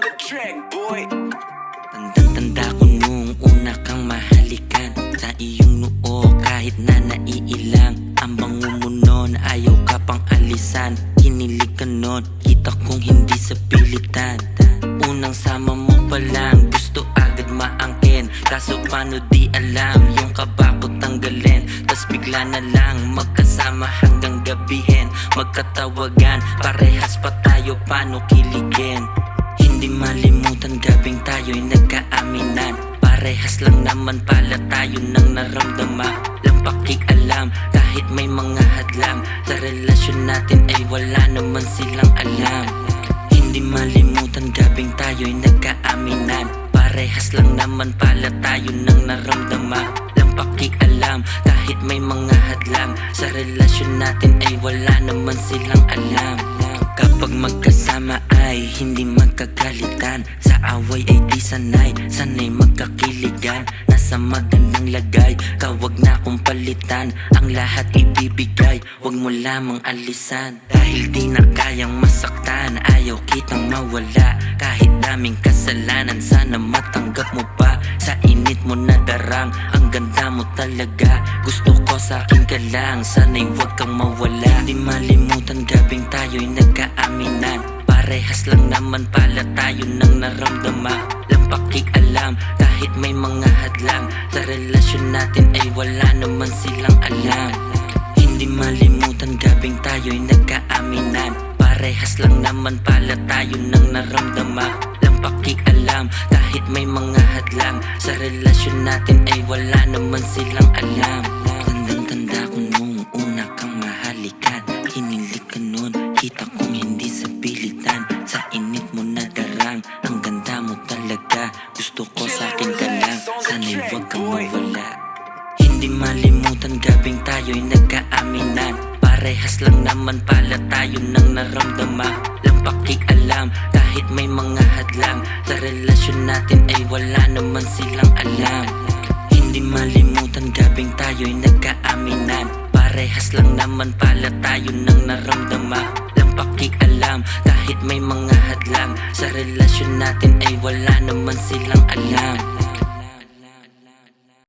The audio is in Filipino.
the track, boy. Tandang-tanda ko nung una kang mahalikan sa iyong noo kahit na naiilang. Ang bango mo nun, ayaw ka pang alisan. Kinilig ka nun, kita kong hindi sa pilitan. Unang sama mo pa lang, gusto agad maangkin. Kaso paano di alam, yung kaba ko tanggalin. Tas bigla na lang, magkasama hanggang gabihin. Magkatawagan, parehas pa tayo, paano kiligin. Hindi malimutan, gabing tayo'y nagkaaminan. Parehas lang naman pala tayo nang naramdaman. Lang pakialam, kahit may mga hadlang. Sa relasyon natin ay wala naman silang alam. Hindi malimutan, gabing tayo'y nagkaaminan. Parehas lang naman pala tayo nang naramdaman. Lang pakialam, kahit may mga hadlang. Sa relasyon natin ay wala naman silang alam. Kapag magkasama ay hindi magkagalitan. Sa away ay di sanay, sanay magkakiligan. Nasa magandang lagay, kawag na akong palitan. Ang lahat ibibigay, wag mo lamang alisan. Dahil di na kayang masaktan, ayaw kitang mawala. Kahit daming kasalanan, sana matanggap mo pa. Sa init mo na darang, ang ganda mo talaga. Gusto ko sa akin ka lang, sana'y wag kang mawala. Hindi malimutan, gabing tayo'y nagkaaminan. Parehas lang naman pala tayo nang naramdaman. Lang pakialam, kahit may mga hadlang. Sa relasyon natin ay wala naman silang alam. Hindi malimutan, gabing tayo'y nagkaaminan. Parehas lang naman pala tayo nang naramdaman. Lang pakialam, kahit may mga hadlang. Sa relasyon natin ay wala naman silang alam. Tandang-tanda ko nung una kang mahalikan. Hinilig ka nun, kita kong hindi sa pilitan. Sa init mo na darang, ang ganda mo talaga. Gusto ko sa akin ka lang, sana'y wag kang mawala. Hindi malimutan, gabing tayo'y nagkaaminan. Parehas lang naman pala tayo nang naramdaman. Lang pakialam, kahit may mga hadlang. Sa relasyon natin ay wala naman silang alam. Hindi malimutan, gabing tayo'y nagkaaminan. Parehas lang naman pala tayo nang naramdaman. Lang pakialam, kahit may mga hadlang. Sa relasyon natin ay wala naman silang alam.